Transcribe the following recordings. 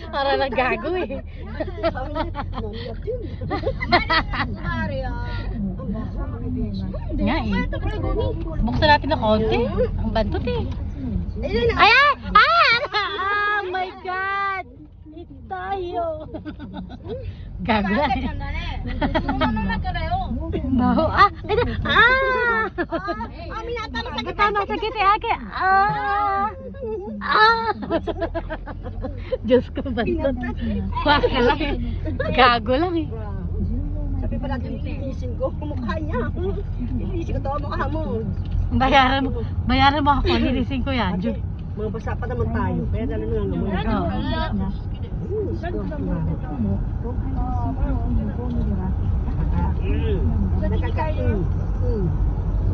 Para naggago eh. Nga eh. Buksan natin ng konti. Ang bantot eh. Ay! Oh my God! Tayo! Gago na eh. Baho. Tama, sakit eh. Diyos ko, bantot. Waka lang eh. Gago lang eh. Sabi pa natin, lilisin ko mukha niya. Lilisin ko to mukha mo. Bayaran mo ako, lilisin ko yan. Mga basa pa naman tayo, kaya dala na lang naman.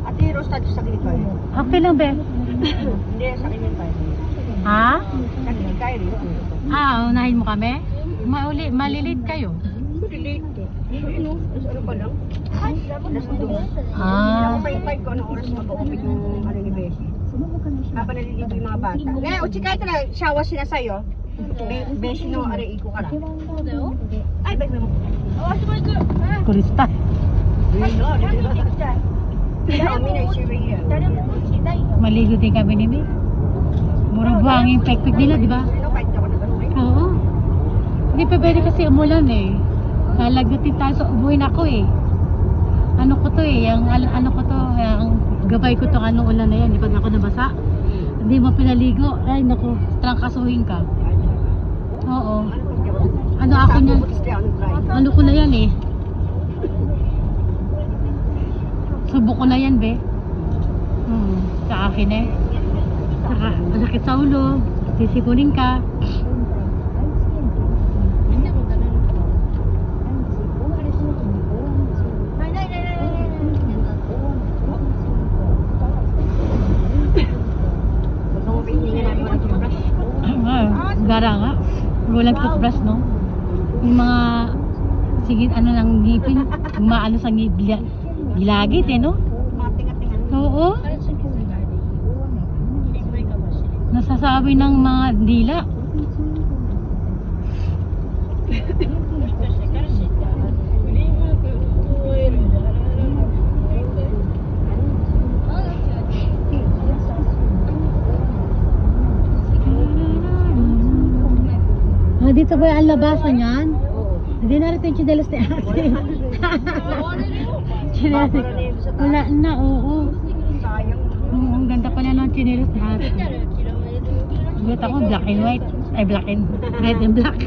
Ate Rose, tayo sa kilikay. Okay lang, be. Hindi, sa akin yun tayo. Ha? Sa kilikay rin. Unahin mo kami? Malilit kayo. Malilit. Ano pa lang? Alas 2. Nakapaypay ko anong oras mag-open yung ano ni Beshi. Habang nalilito yung mga bata. Ngayon, uchikay ito na, shawa sila sa'yo. Beshi no, aray iko ka lang. Ay, bag mo. Kurista. Maligo din kami ni Be. Murang buhangin pekpek nila, di ba? Oo. Hindi pa pwede kasi umulan eh. Lalagutin tayo sa umuhin ako eh. Ano ko to eh, ano ko to, yung gabay ko tong ano ulan na yan, pag ako nabasa. Hindi mo pinaligo, ay naku, trangkasuhin ka. Oo. Ano ako niyan? Ano ko na yan eh. Subo ko na yan, be. Sa akin eh. Saka, masakit sa ulo, sisipunin ka. Gara nga. Walang toothbrush, no? Yung mga sige, ano lang ngipin, maano sa gilagit eh, no? Oo. Nasasabi ng mga dila. Dito ba ang labasan yan? Hindi na rin yung chinelas ni ate. Chinelas. Wala na, oo. Ang ganda pala ng chinelas ni ate. Gulat ako, black and white. Ay, black and red and black.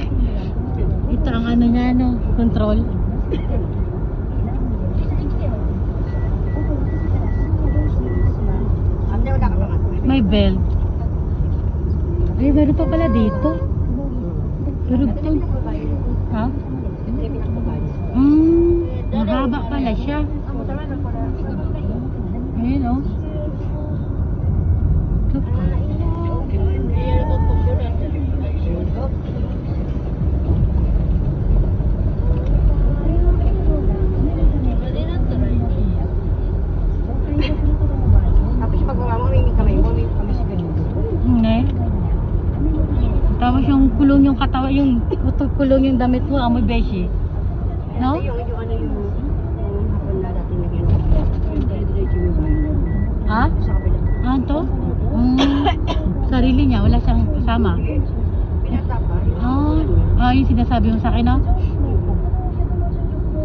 Ito ang ano niya, no? Control. May belt. Ay, meron pa pala dito. Durugtong. Ha? Mahaba pala siya. Ayun o. Tapos pag mamamimig kamay, mamimig kami sa ganun. Tapos yung kulong yung katawa, yung kulong yung damit mo, amoy beshi. No? Yung ano yung hapon na dating na gano'n. Yung diretso yung bahay. Ha? Sa kabila. To? Sarili niya, wala siyang kasama. Pinatapa. Yung sinasabi mo sa akin, no?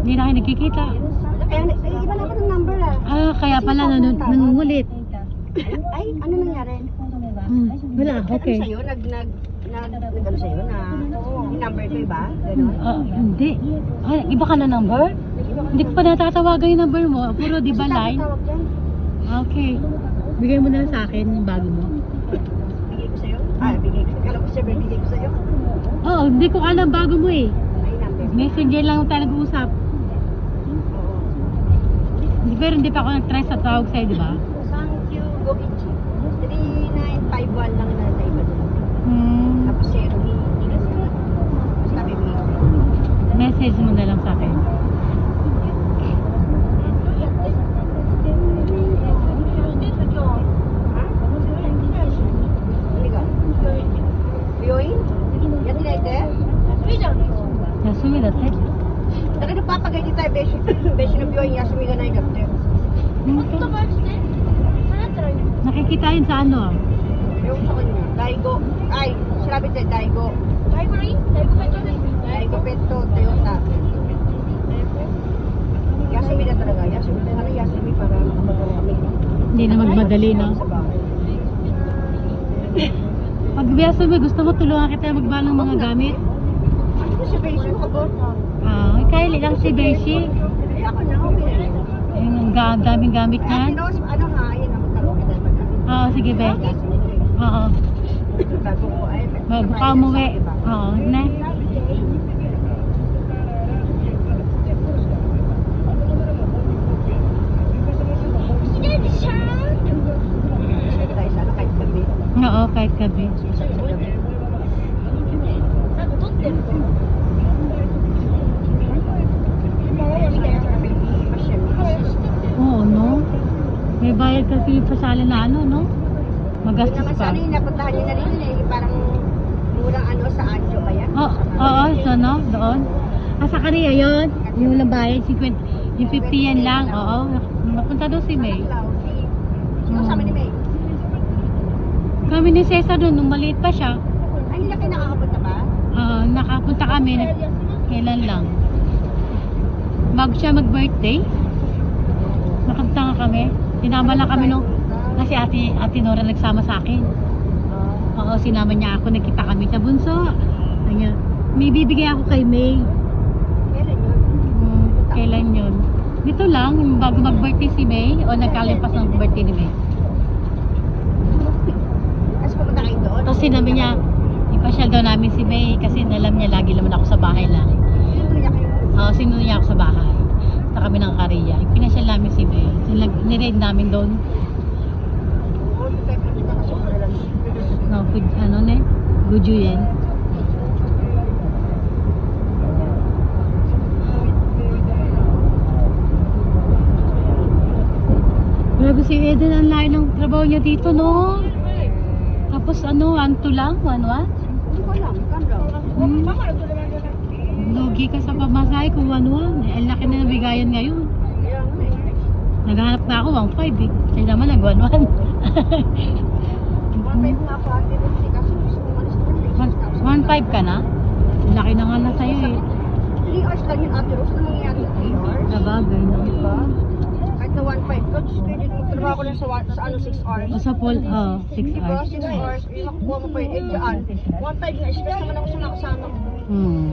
Hindi na kayo nagkikita. Kaya, iba na pa ng number Kaya pala nanungulit. Ay, ano nangyari? Wala, okay. Ano sa'yo? Nag-ano sa'yo na yung number ko iba? Gano'n? Hindi. Iba ka na number? Hindi ko pa natatawagan yung number mo. Puro di ba line? Okay. Bigay mo na lang sa akin yung bago mo. Bigay ko sa'yo? Bigay ko. Kala ko siyempre bigay ko sa'yo. Oo, hindi ko alam bago mo eh. Ay, number. Messenger lang tayo nag-uusap. Pero hindi pa ako nag-try sa tawag sa'yo, di ba? Thank you, Goichi. 3951 lang na iba doon. Tapos 0, hindi kasi na. Basta bibigay ko. Message mo na lang sa akin. Yoin? Yan nila dati. Dali nagpapagay di tayo, beshi. Beshi na biyo, iya sumiga na yung dati. Nakikita yun sa ano? Yung sa kanya, Daigo. Ay, sinabi tayo, Daigo. Daigo Petto, Toyota. Yasumi na talaga. Yasumi na talaga. Yasumi para makabagawa kami. Hindi na magmadali, no? Sa bahay. Pag biyaso mo, gusto mo tulungan kita magbahan ng mga gamit? Ano si Beshi? Ano ka ba? Kaya lang si Beshi. Hindi ako na, okay na yun. Ayun, ang daming gamit At niyan. pinos, ano nga, ayun na, magkaroon kita yung magkaroon. Oo, sige, be. Yasumi na yun. Oo. Bago ko, ay, Bago ka umuwi. Oo, ne? tayo sa ano, kahit gabi. Oo, kahit gabi. Sa gabi. Kaya sa gabi, i-pasyon. Oo, no? May bayad kasi pasali na ano, no? Yun Magastos naman pa. sana yung napuntahan niyo na rin eh, parang murang ano sa Anjo ba yan? Oo, so no? Doon. Sa Korea yun. Yung lang bayad, 50, yung 50 yan lang. Oo. Napunta doon si May. Sino kasama ni May? Kami ni Cesar doon, nung maliit pa siya. Ay, hindi na kayo nakakapunta ba? Nakapunta kami. Kailan lang. Bago siya mag-birthday. Nakapunta nga kami. Tinama lang kami nung kasi ate Nora nagsama sa akin. Oo, sinama niya ako. Nagkita kami sa bunso. Kanya, may bibigay ako kay May. Kailan yun? Kailan yun? Dito lang, bago mag-birthday si May o nagkalimpas ng birthday ni May. Tapos pumunta kayo doon? Tapos sinabi niya, ipasyal daw namin si May kasi alam niya lagi naman ako sa bahay lang. Sinuya kayo? Oo, sinuno niya ako sa bahay. Sa kami ng Korea. Pinasyal namin si May. Niraid namin doon. Oo, hindi kayo pumunta kasi mura lang. No, ano ne? Gujuyen. Grabe si Eden, ang layo ng trabaho niya dito, no? Tapos ano, anto lang? One? Hindi ko alam, kanda. Lugi ka sa pamasahe kung one. Ang laki na nabigayan ngayon. Kaya nga eh. Naghahanap na ako, 1.5 eh. Siya naman nag 1.1. 1.5 nga po ate rin si kasi gusto mo malis na 1.5 ka na? Ang laki na nga na sa'yo eh. 3 hours lang yung ate Rose na mangyayari 3 hours. Sabagay, no? Diba? Kahit na 1.5 ko, just pwede magtrabaho ko lang sa ano 6 hours. O sa pool, 6 Diba? hours. 6 hours, yung makukuha mo pa yun, eh dyan. 1.5 nga, stress naman ako sa mga kasama ko. Hmm.